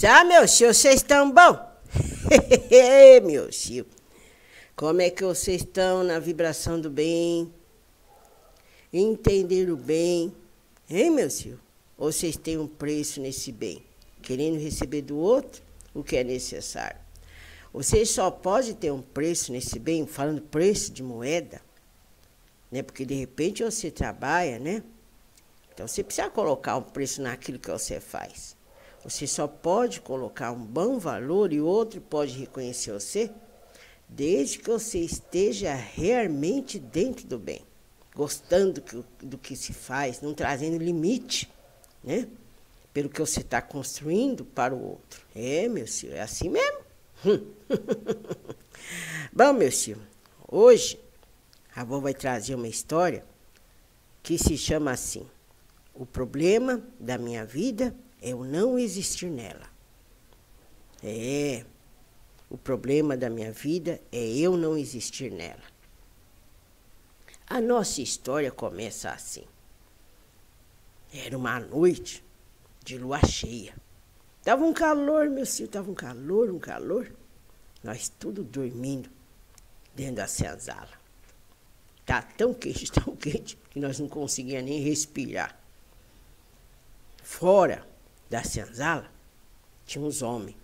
Sabe, meu tio, vocês estão bom? Meu tio, como é que vocês estão na vibração do bem? Entender o bem? Hein, meu tio? Ou vocês têm um preço nesse bem, querendo receber do outro o que é necessário? Vocês só podem ter um preço nesse bem, falando preço de moeda, né? Porque de repente você trabalha, né? Então você precisa colocar um preço naquilo que você faz. Você só pode colocar um bom valor e o outro pode reconhecer você, desde que você esteja realmente dentro do bem, gostando do que se faz, não trazendo limite, né? Pelo que você está construindo para o outro. É, meu senhor, é assim mesmo. Bom, meu senhor, hoje a avó vai trazer uma história que se chama assim: o problema da minha vida é eu não existir nela. O problema da minha vida é eu não existir nela. A nossa história começa assim. Era uma noite de lua cheia. Tava um calor, meu filho, tava um calor. Nós tudo dormindo dentro da senzala. Tá tão quente, que nós não conseguíamos nem respirar. Fora da senzala tinha uns homens.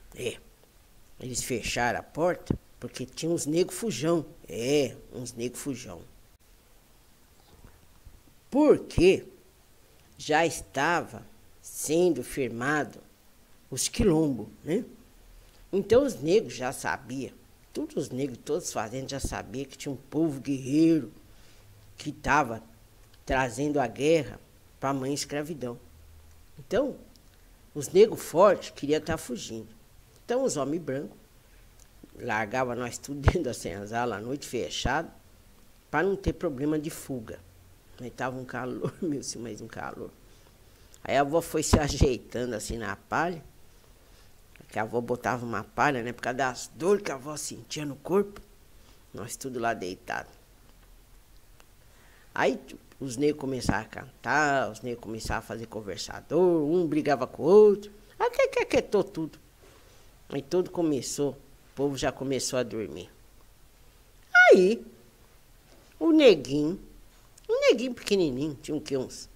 Eles fecharam a porta porque tinha uns negros fujão. Uns negros fujão. Porque já estava sendo firmado os quilombos, né? Então os negros já sabiam, todos os negros, todas as fazendas já sabiam que tinha um povo guerreiro que estava trazendo a guerra para a mãe escravidão. Então, os negros fortes queriam estar fugindo. Então os homens brancos largavam nós tudo dentro da senzala à noite fechado, para não ter problema de fuga. Mas estava um calor, meu senhor, mais um calor. Aí a avó foi se ajeitando assim na palha, que a avó botava uma palha, né, por causa das dores que a avó sentia no corpo. Nós tudo lá deitados. Aí os negros começaram a cantar, os negros começaram a fazer conversador, um brigava com o outro. Aí aquietou tudo. Aí tudo começou, o povo já começou a dormir. Aí, um neguinho pequenininho, tinha o quê, uns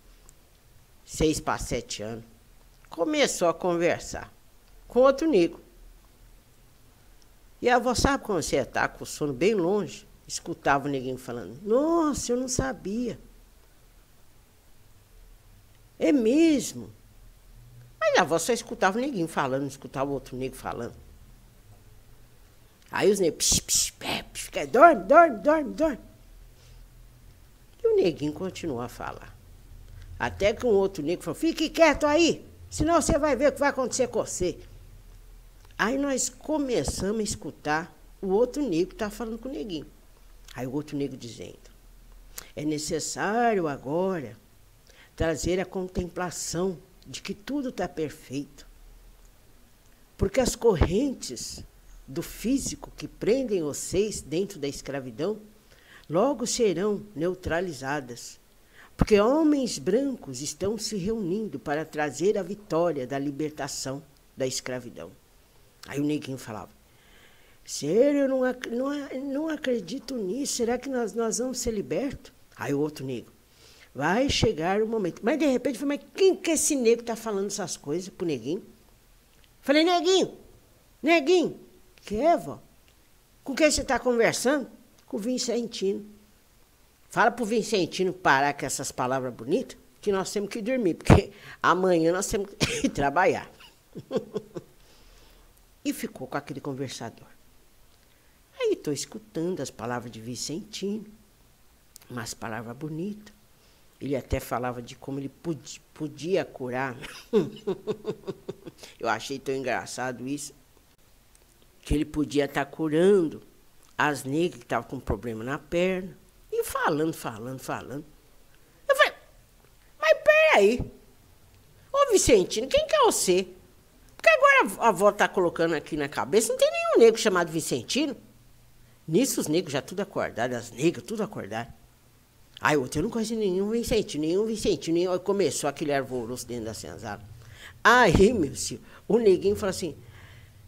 6 para 7 anos, começou a conversar com outro negro. E a avó, sabe quando você está com o sono bem longe, escutava o neguinho falando: nossa, eu não sabia. É mesmo? Mas a avó só escutava o neguinho falando, não escutava o outro negro falando. Aí os negros, dorme. E o neguinho continuou a falar. Até que um outro negro falou: fique quieto aí, senão você vai ver o que vai acontecer com você. Aí nós começamos a escutar o outro negro que estava falando com o neguinho. Aí o outro negro dizendo: é necessário agora trazer a contemplação de que tudo está perfeito. Porque as correntes do físico que prendem vocês dentro da escravidão logo serão neutralizadas. Porque homens brancos estão se reunindo para trazer a vitória da libertação da escravidão. Aí o neguinho falava: sério, eu não acredito nisso. Será que nós vamos ser libertos? Aí o outro negro: vai chegar o momento. Mas de repente, eu falei: mas quem que esse negro está falando essas coisas pro neguinho? Falei: neguinho, que é, vó? Com quem você está conversando? Com o Vicentino. Fala pro Vicentino parar com essas palavras bonitas, que nós temos que dormir, porque amanhã nós temos que trabalhar. E ficou com aquele conversador. Aí estou escutando as palavras de Vicentino, umas palavras bonitas. Ele até falava de como ele podia curar. Eu achei tão engraçado isso. Que ele podia estar curando as negras que estavam com problema na perna. E falando. Eu falei: mas peraí. Ô Vicentino, quem que é você? Porque agora a avó está colocando aqui na cabeça, não tem nenhum negro chamado Vicentino. Nisso os negros já tudo acordaram, as negras tudo acordaram. Aí outro: eu não conheço nenhum Vicentino. Começou aquele alvoroço dentro da senzala. Aí, meu senhor, o neguinho falou assim,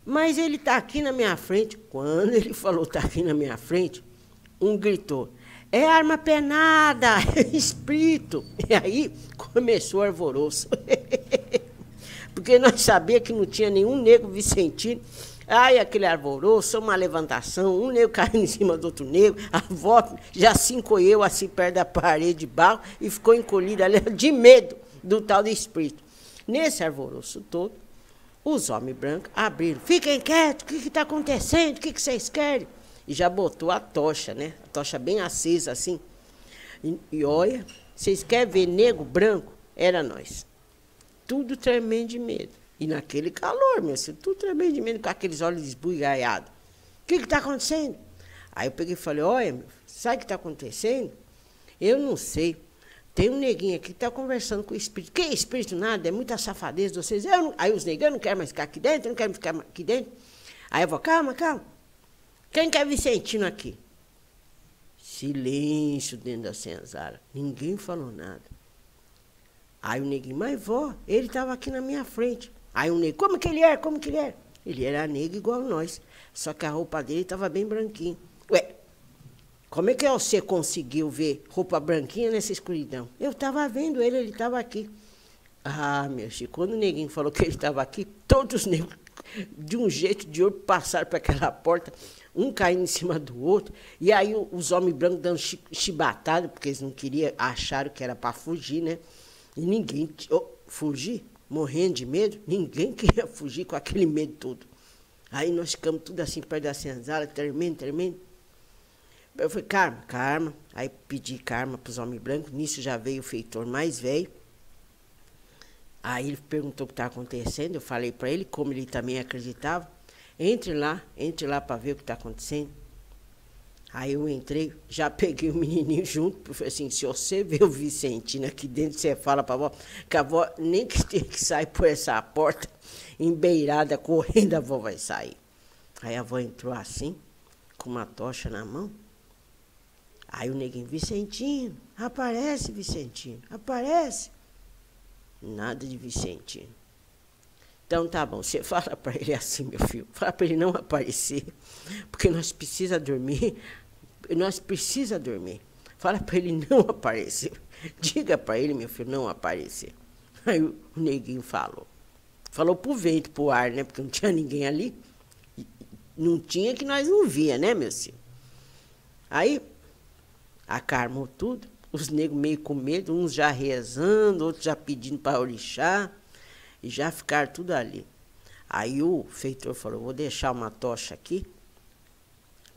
mas ele está aqui na minha frente. Quando ele falou, está aqui na minha frente, um gritou, é arma penada, é espírito. E aí começou o alvoroço. Porque nós sabíamos que não tinha nenhum negro vicentino. Aí aquele alvoroço, uma levantação, um negro caiu em cima do outro negro, a avó já se encolheu assim perto da parede de barro e ficou encolhida ali de medo do tal de espírito. Nesse alvoroço todo, os homens brancos abriram. Fiquem quietos, o que está acontecendo? O que vocês querem? E já botou a tocha, né? A tocha bem acesa assim. E olha, vocês querem ver negro branco? Era nós. Tudo tremendo de medo. E naquele calor, meu filho, tudo tremendo de medo, com aqueles olhos esbugalhados. O que está acontecendo? Aí eu peguei e falei, olha, meu, sabe o que está acontecendo? Eu não sei. Tem um neguinho aqui que está conversando com o espírito. Que espírito nada? É muita safadeza de vocês. Aí os negros não querem mais ficar aqui dentro, não querem ficar aqui dentro. Aí eu vou, calma, calma. Quem quer Vicentino aqui? Silêncio dentro da senzala. Ninguém falou nada. Aí o neguinho, mas vó, ele estava aqui na minha frente. Aí o negro, como que ele era? Como que ele era? Ele era negro igual nós. Só que a roupa dele estava bem branquinha. Ué, como é que você conseguiu ver roupa branquinha nessa escuridão? Eu estava vendo ele estava aqui. Ah, meu Chico, quando o neguinho falou que ele estava aqui, todos os negros, de um jeito de outro, passaram para aquela porta, um caindo em cima do outro, e aí os homens brancos dando chibatada, porque eles não queriam, acharam que era para fugir, né? E ninguém, fugir, morrendo de medo, ninguém queria fugir com aquele medo todo. Aí nós ficamos tudo assim, perto da senzala, tremendo, tremendo. Eu falei, calma, calma. Aí pedi calma para os homens brancos, nisso já veio o feitor mais velho. Aí ele perguntou o que estava acontecendo, eu falei para ele, como ele também acreditava, entre lá para ver o que está acontecendo. Aí eu entrei, já peguei o menininho junto, porque falei assim, se você vê o Vicentino aqui dentro, você fala para a avó, que a avó nem que tem que sair por essa porta, embeirada, correndo, a avó vai sair. Aí a avó entrou assim, com uma tocha na mão. Aí o neguinho, Vicentino, aparece, Vicentino, aparece. Nada de Vicentino. Então tá bom, você fala para ele assim, meu filho, fala para ele não aparecer, porque nós precisamos dormir, Fala para ele não aparecer. Diga para ele, meu filho, não aparecer. Aí o neguinho falou pro vento, pro ar, né, porque não tinha ninguém ali, não tinha que nós não via, né, meu filho. Aí acalmou tudo, os negros meio com medo, uns já rezando, outros já pedindo para orixá, e já ficaram tudo ali. Aí o feitor falou, vou deixar uma tocha aqui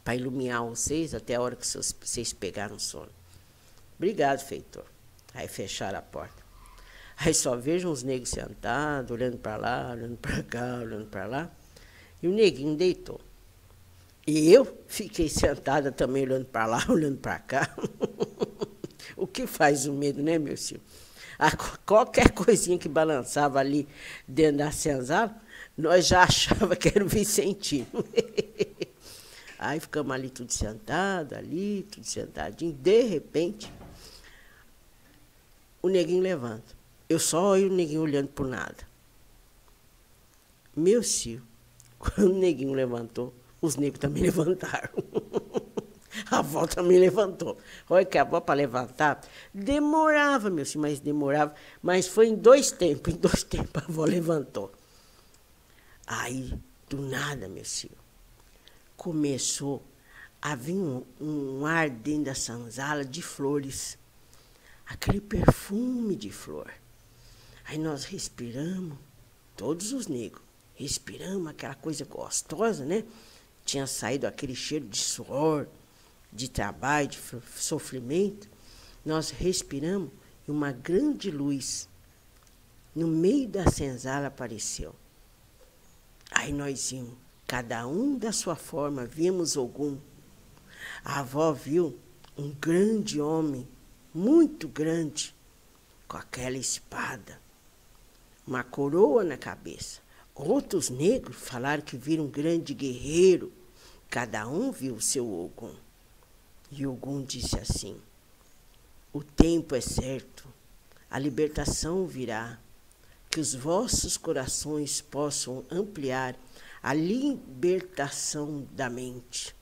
para iluminar vocês até a hora que vocês pegaram sono. Obrigado, feitor. Aí fecharam a porta. Aí só vejo uns negros sentados, olhando para lá, olhando para cá, olhando para lá. E o neguinho deitou. E eu fiquei sentada também, olhando para lá, olhando para cá. O que faz o medo, né, meu filho? Qualquer coisinha que balançava ali dentro da senzala, nós já achava que era o Vicentino. Aí ficamos ali tudo sentado, ali, tudo sentadinho. De repente, o neguinho levanta. Eu só olho o neguinho olhando por nada. Meu filho, quando o neguinho levantou, os negros também levantaram. A avó também levantou. Olha que a avó para levantar demorava, meu filho, mas foi em dois tempos a avó levantou. Aí, do nada, meu filho, começou a vir um ar dentro da senzala de flores, aquele perfume de flor. Aí nós respiramos, todos os negros, respiramos aquela coisa gostosa, né? Tinha saído aquele cheiro de suor, de trabalho, de sofrimento. Nós respiramos e uma grande luz no meio da senzala apareceu. Aí nós vimos, cada um da sua forma, vimos Ogum. A avó viu um grande homem, muito grande, com aquela espada, uma coroa na cabeça. Outros negros falaram que viram um grande guerreiro, cada um viu o seu Ogum. E Ogum disse assim, o tempo é certo, a libertação virá, que que os vossos corações possam ampliar a libertação da mente.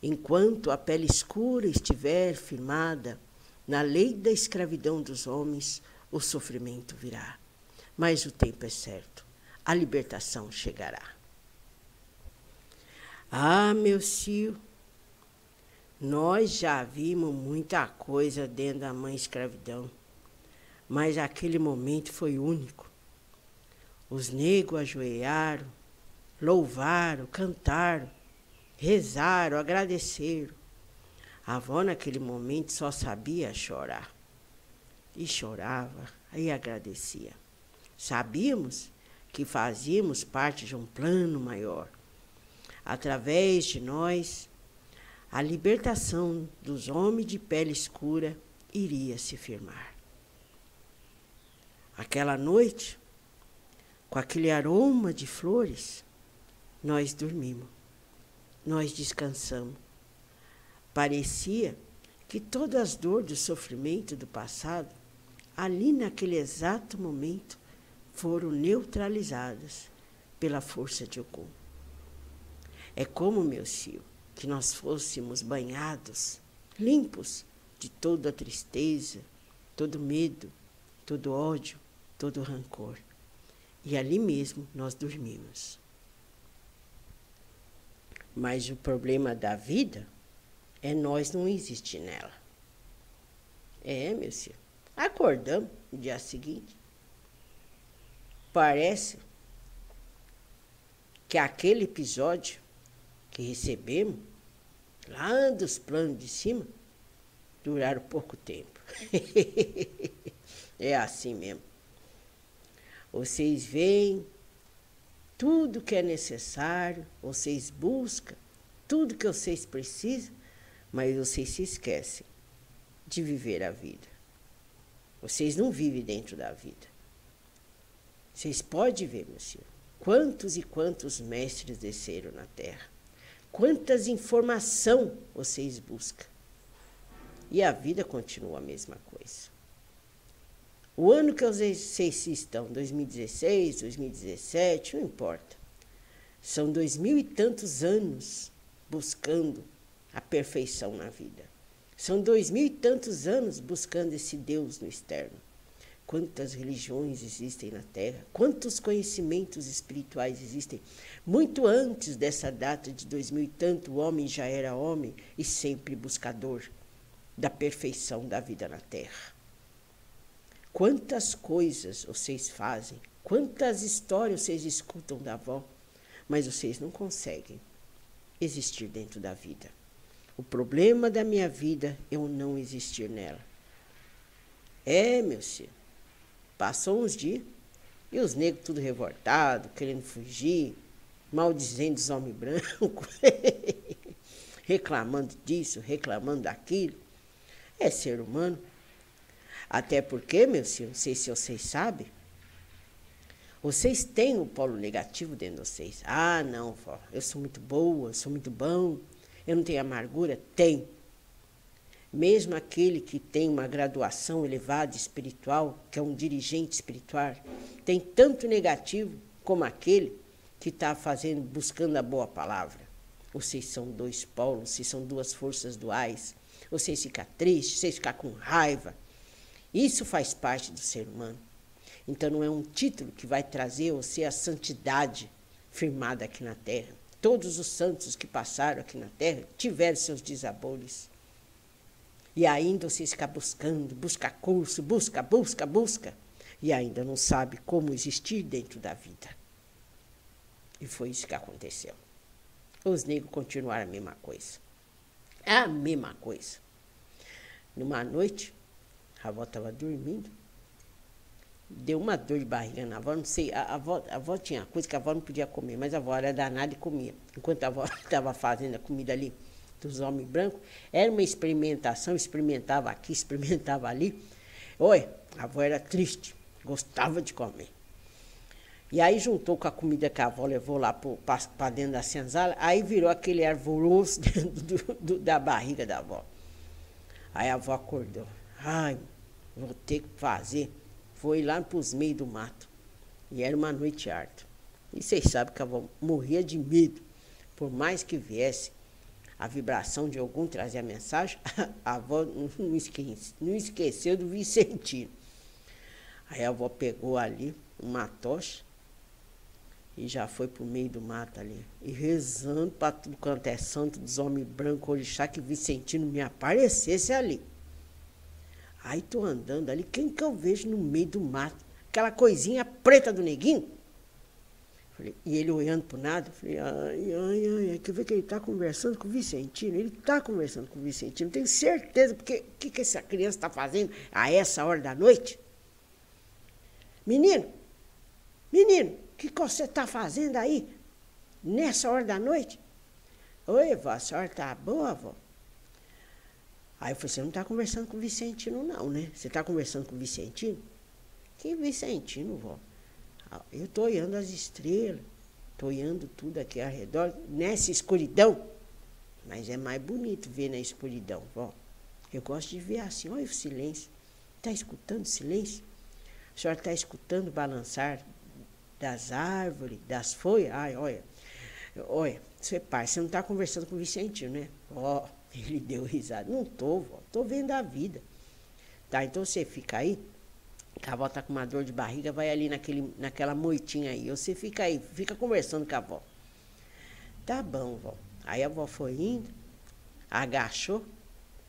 Enquanto a pele escura estiver firmada na lei da escravidão dos homens, o sofrimento virá. Mas o tempo é certo, a libertação chegará. Ah, meu tio, nós já vimos muita coisa dentro da mãe escravidão, mas aquele momento foi único. Os negros ajoelharam, louvaram, cantaram, rezaram, agradeceram. A avó, naquele momento, só sabia chorar. E chorava e agradecia. Sabíamos que fazíamos parte de um plano maior. Através de nós, a libertação dos homens de pele escura iria se firmar. Aquela noite, com aquele aroma de flores, nós dormimos, nós descansamos. Parecia que todas as dores do sofrimento do passado, ali naquele exato momento, foram neutralizadas pela força de Ogum. É como, meu tio, que nós fôssemos banhados, limpos de toda a tristeza, todo medo, todo ódio, todo rancor. E ali mesmo nós dormimos. Mas o problema da vida é nós não existir nela. É, meu tio. Acordamos no dia seguinte. Parece que aquele episódio que recebemos, lá dos planos de cima, duraram pouco tempo. É assim mesmo. Vocês veem tudo que é necessário, vocês buscam tudo que vocês precisam, mas vocês se esquecem de viver a vida. Vocês não vivem dentro da vida. Vocês podem ver, meu senhor, quantos e quantos mestres desceram na Terra. Quantas informações vocês buscam. E a vida continua a mesma coisa. O ano que vocês estão, 2016, 2017, não importa. São 2000 e tantos anos buscando a perfeição na vida. São 2000 e tantos anos buscando esse Deus no externo. Quantas religiões existem na Terra, quantos conhecimentos espirituais existem. Muito antes dessa data de 2000 e tanto, o homem já era homem e sempre buscador da perfeição da vida na Terra. Quantas coisas vocês fazem, quantas histórias vocês escutam da avó, mas vocês não conseguem existir dentro da vida. O problema da minha vida é eu não existir nela. É, meu filho. Passou uns dias e os negros tudo revoltados, querendo fugir, maldizendo os homens brancos, reclamando disso, reclamando daquilo. É ser humano. Até porque, meu filho, não sei se vocês sabem, vocês têm o polo negativo dentro de vocês. Ah, não, vó, eu sou muito boa, eu sou muito bom, eu não tenho amargura? Tem. Mesmo aquele que tem uma graduação elevada espiritual, que é um dirigente espiritual, tem tanto negativo como aquele que está buscando a boa palavra. Vocês são dois polos, vocês são duas forças duais. Vocês ficam tristes, vocês ficam com raiva. Isso faz parte do ser humano. Então não é um título que vai trazer você a santidade firmada aqui na Terra. Todos os santos que passaram aqui na Terra tiveram seus desabores. E ainda vocês ficam buscando, busca curso, busca. E ainda não sabe como existir dentro da vida. E foi isso que aconteceu. Os negros continuaram a mesma coisa. A mesma coisa. Numa noite, a avó estava dormindo, deu uma dor de barriga na avó, não sei, a avó tinha coisa que a avó não podia comer, mas a avó era danada e comia. Enquanto a avó estava fazendo a comida ali dos homens brancos, era uma experimentação, experimentava aqui, experimentava ali. Oi, a avó era triste, gostava de comer. E aí juntou com a comida que a avó levou lá para dentro da senzala, aí virou aquele alvoroço dentro da barriga da avó. Aí a avó acordou. Ai, vou ter que fazer. Foi lá para os meios do mato. E era uma noite árdua. E vocês sabem que a avó morria de medo. Por mais que viesse a vibração de algum trazer a mensagem, a avó não esqueceu do Vicentino. Aí a avó pegou ali uma tocha e já foi pro meio do mato ali. E rezando para tudo quanto é santo dos homens brancos, orixá, que Vicentino me aparecesse ali. Aí tô andando ali, quem que eu vejo no meio do mato? Aquela coisinha preta do neguinho. Falei, e ele olhando pro nada, falei, ai, quer ver que ele tá conversando com o Vicentino? Ele tá conversando com o Vicentino, tenho certeza, porque o que essa criança tá fazendo a essa hora da noite? Menino, o que você tá fazendo aí, nessa hora da noite? Oi, vó, a senhora tá boa, vó? Aí eu falei, você não tá conversando com o Vicentino não, né? Você tá conversando com o Vicentino? Que Vicentino, vó? Eu tô olhando as estrelas, tô olhando tudo aqui ao redor, nessa escuridão. Mas é mais bonito ver na escuridão, vó. Eu gosto de ver assim, olha o silêncio. Tá escutando o silêncio? A senhora tá escutando o balançar das árvores, das folhas? Ai, olha, você pai, você não tá conversando com o Vicentino, né? Ó, ele deu risada. Não tô, vó, tô vendo a vida. Tá, então você fica aí. Que a avó tá com uma dor de barriga, vai ali naquela moitinha aí. Você fica aí, fica conversando com a avó. Tá bom, vó. Aí a avó foi indo, agachou,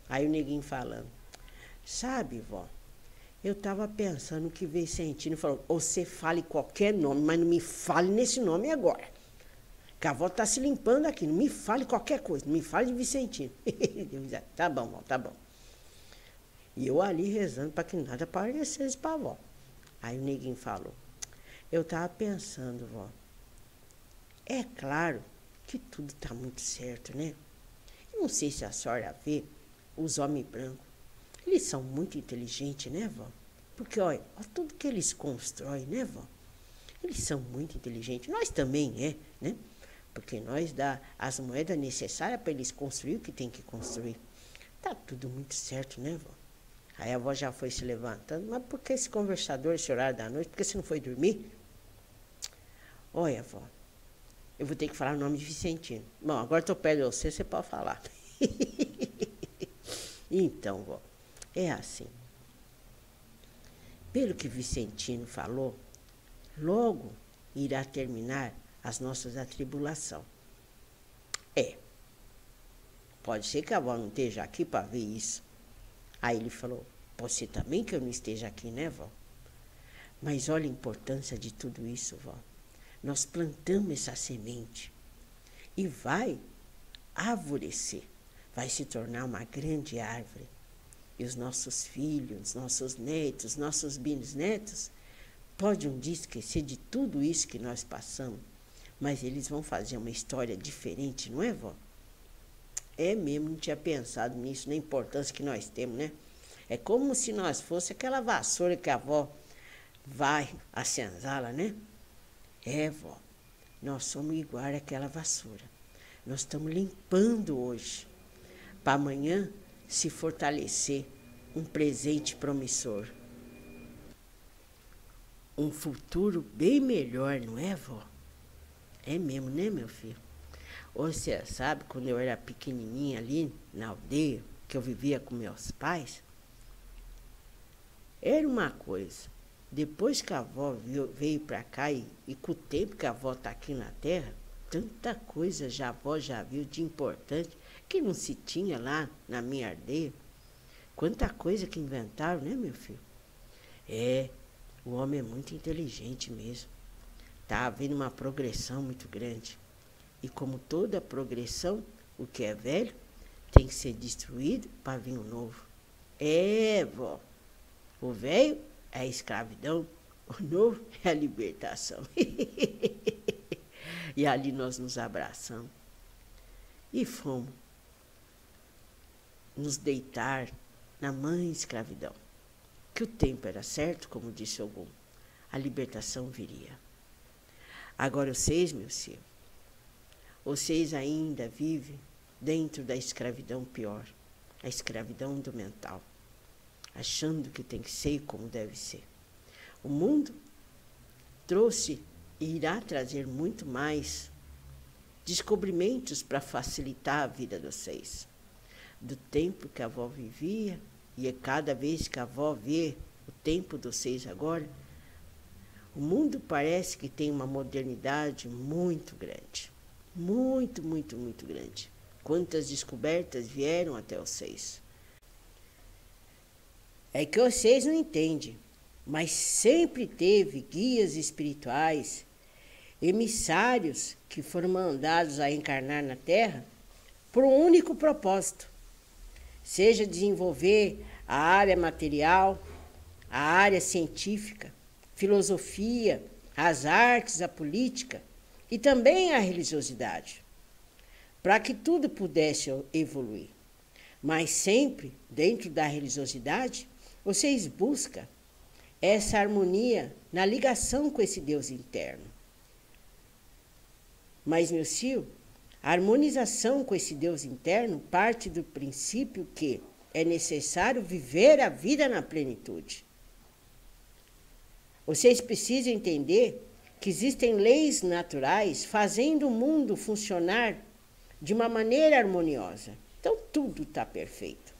aí o neguinho falando. Sabe, vó, eu tava pensando que Vicentino falou, você fale qualquer nome, mas não me fale nesse nome agora. Que a avó tá se limpando aqui, não me fale qualquer coisa, não me fale de Vicentino. Tá bom, vó, tá bom. E eu ali rezando para que nada aparecesse para a avó. Aí o neguinho falou, eu estava pensando, vó, é claro que tudo está muito certo, né? Eu não sei se a senhora vê os homens brancos. Eles são muito inteligentes, né, vó? Porque, olha tudo que eles constroem, né, vó? Eles são muito inteligentes. Nós também né? Porque nós dá as moedas necessárias para eles construir o que tem que construir. Tá tudo muito certo, né, vó? Aí a avó já foi se levantando. Mas por que esse conversador, esse horário da noite? Por que você não foi dormir? Olha, avó, eu vou ter que falar o nome de Vicentino. Bom, agora estou perto de você, você pode falar. Então, vó, é assim. Pelo que Vicentino falou, logo irá terminar as nossas atribulações. Pode ser que a avó não esteja aqui para ver isso. Aí ele falou, pode ser também que eu não esteja aqui, né, vó? Mas olha a importância de tudo isso, vó. Nós plantamos essa semente e vai arvorecer, vai se tornar uma grande árvore. E os nossos filhos, nossos netos, nossos bisnetos, podem um dia esquecer de tudo isso que nós passamos, mas eles vão fazer uma história diferente, não é, vó? É mesmo, não tinha pensado nisso, na importância que nós temos, né? É como se nós fosse aquela vassoura que a avó vai a senzala, né? É, vó, nós somos igual àquela vassoura. Nós estamos limpando hoje, para amanhã se fortalecer um presente promissor. Um futuro bem melhor, não é, vó? É mesmo, né, meu filho? Você sabe, quando eu era pequenininha ali na aldeia, que eu vivia com meus pais, era uma coisa. Depois que a avó veio para cá e com o tempo que a avó está aqui na terra, tanta coisa a avó já viu de importante que não se tinha lá na minha aldeia. Quanta coisa que inventaram, né, meu filho? O homem é muito inteligente mesmo. Está havendo uma progressão muito grande. E como toda progressão, o que é velho tem que ser destruído para vir o novo. Vó. O velho é a escravidão, o novo é a libertação. E ali nós nos abraçamos e fomos nos deitar na mãe escravidão. Que o tempo era certo, como disse algum, a libertação viria. Agora vocês, meus filhos, vocês ainda vivem dentro da escravidão pior, a escravidão do mental, achando que tem que ser como deve ser. O mundo trouxe e irá trazer muito mais descobrimentos para facilitar a vida de vocês. Do tempo que a avó vivia, e é cada vez que a avó vê o tempo de vocês agora, o mundo parece que tem uma modernidade muito grande. Muito, muito, muito grande. Quantas descobertas vieram até vocês. É que vocês não entendem, mas sempre teve guias espirituais, emissários que foram mandados a encarnar na Terra por um único propósito, seja desenvolver a área material, a área científica, filosofia, as artes, a política e também a religiosidade, para que tudo pudesse evoluir. Mas sempre, dentro da religiosidade, vocês buscam essa harmonia na ligação com esse Deus interno. Mas, meu filho, a harmonização com esse Deus interno parte do princípio que é necessário viver a vida na plenitude. Vocês precisam entender que existem leis naturais fazendo o mundo funcionar de uma maneira harmoniosa. Então, tudo está perfeito.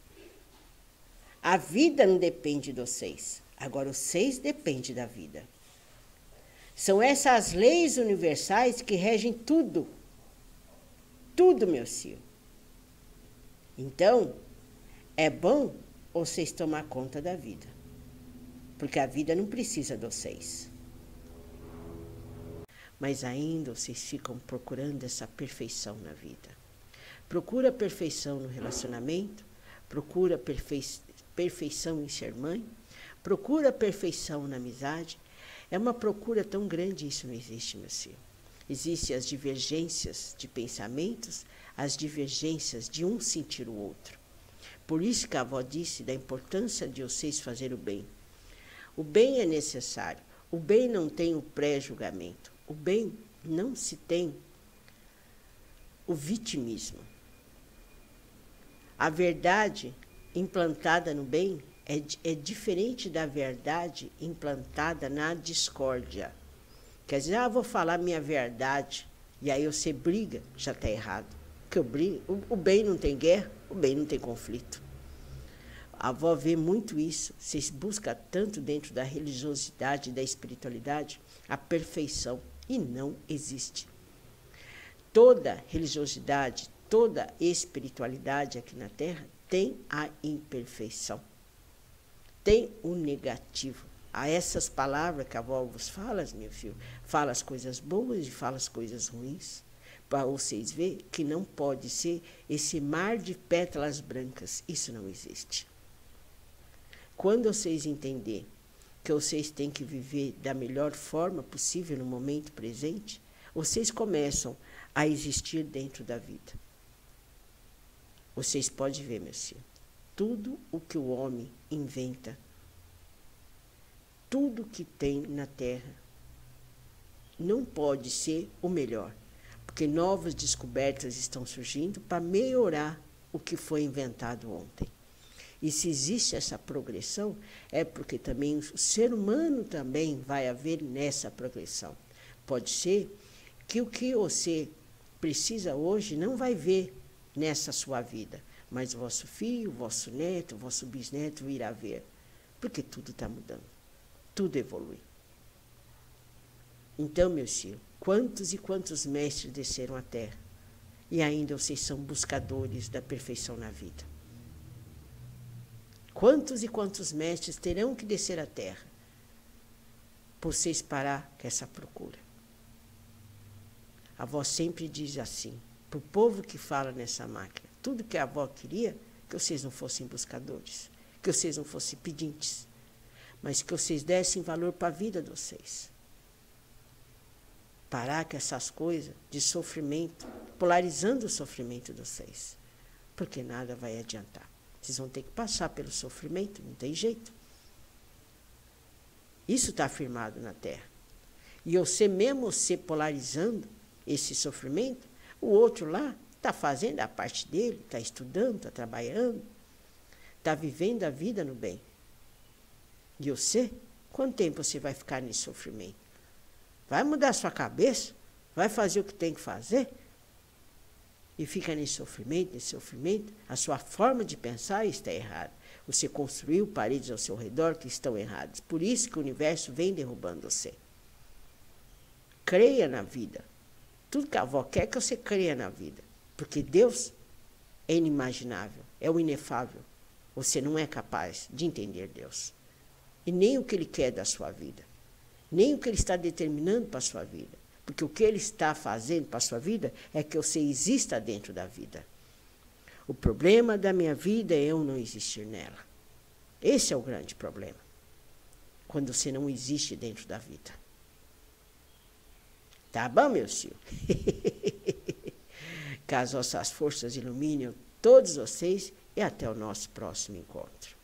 A vida não depende de vocês. Agora, vocês dependem da vida. São essas leis universais que regem tudo. Tudo, meu filho. Então, é bom vocês tomar conta da vida. Porque a vida não precisa de vocês. Mas ainda vocês ficam procurando essa perfeição na vida. Procura perfeição no relacionamento, procura perfeição em ser mãe, procura perfeição na amizade. É uma procura tão grande, isso não existe, meu filho. Existem as divergências de pensamentos, as divergências de um sentir o outro. Por isso que a avó disse da importância de vocês fazerem o bem. O bem é necessário. O bem não tem o pré-julgamento. O bem não se tem o vitimismo. A verdade implantada no bem é diferente da verdade implantada na discórdia. Quer dizer, vou falar minha verdade, e aí você briga, já está errado. Porque o bem não tem guerra, o bem não tem conflito. A avó vê muito isso. Vocês buscam tanto dentro da religiosidade e da espiritualidade a perfeição, e não existe. Toda religiosidade, toda espiritualidade aqui na Terra tem a imperfeição. Tem o negativo. A essas palavras que a avó vos fala, meu filho, fala as coisas boas e fala as coisas ruins, para vocês verem que não pode ser esse mar de pétalas brancas. Isso não existe. Quando vocês entenderem que vocês têm que viver da melhor forma possível no momento presente, vocês começam a existir dentro da vida. Vocês podem ver, meu filho, tudo o que o homem inventa, tudo que tem na Terra, não pode ser o melhor, porque novas descobertas estão surgindo para melhorar o que foi inventado ontem. E se existe essa progressão, é porque também o ser humano também vai haver nessa progressão. Pode ser que o que você precisa hoje não vai ver nessa sua vida, mas o vosso filho, o vosso neto, o vosso bisneto irá ver, porque tudo está mudando, tudo evolui. Então, meus filhos, quantos e quantos mestres desceram à Terra, e ainda vocês são buscadores da perfeição na vida. Quantos e quantos mestres terão que descer à Terra por vocês parar com essa procura? A avó sempre diz assim, para o povo que fala nessa máquina, tudo que a avó queria, que vocês não fossem buscadores, que vocês não fossem pedintes, mas que vocês dessem valor para a vida de vocês. Parar com essas coisas de sofrimento, polarizando o sofrimento de vocês, porque nada vai adiantar. Vocês vão ter que passar pelo sofrimento, não tem jeito. Isso está afirmado na Terra. E você mesmo se polarizando esse sofrimento, o outro lá está fazendo a parte dele, está estudando, está trabalhando, está vivendo a vida no bem. E você, quanto tempo você vai ficar nesse sofrimento? Vai mudar a sua cabeça, vai fazer o que tem que fazer. E fica nesse sofrimento, a sua forma de pensar está errada. Você construiu paredes ao seu redor que estão erradas. Por isso que o universo vem derrubando você. Creia na vida. Tudo que a avó quer é que você creia na vida. Porque Deus é inimaginável, é o inefável. Você não é capaz de entender Deus. E nem o que Ele quer da sua vida. Nem o que Ele está determinando para a sua vida. Porque o que Ele está fazendo para a sua vida é que você exista dentro da vida. O problema da minha vida é eu não existir nela. Esse é o grande problema. Quando você não existe dentro da vida. Tá bom, meu filho? Que as vossas forças iluminem todos vocês e até o nosso próximo encontro.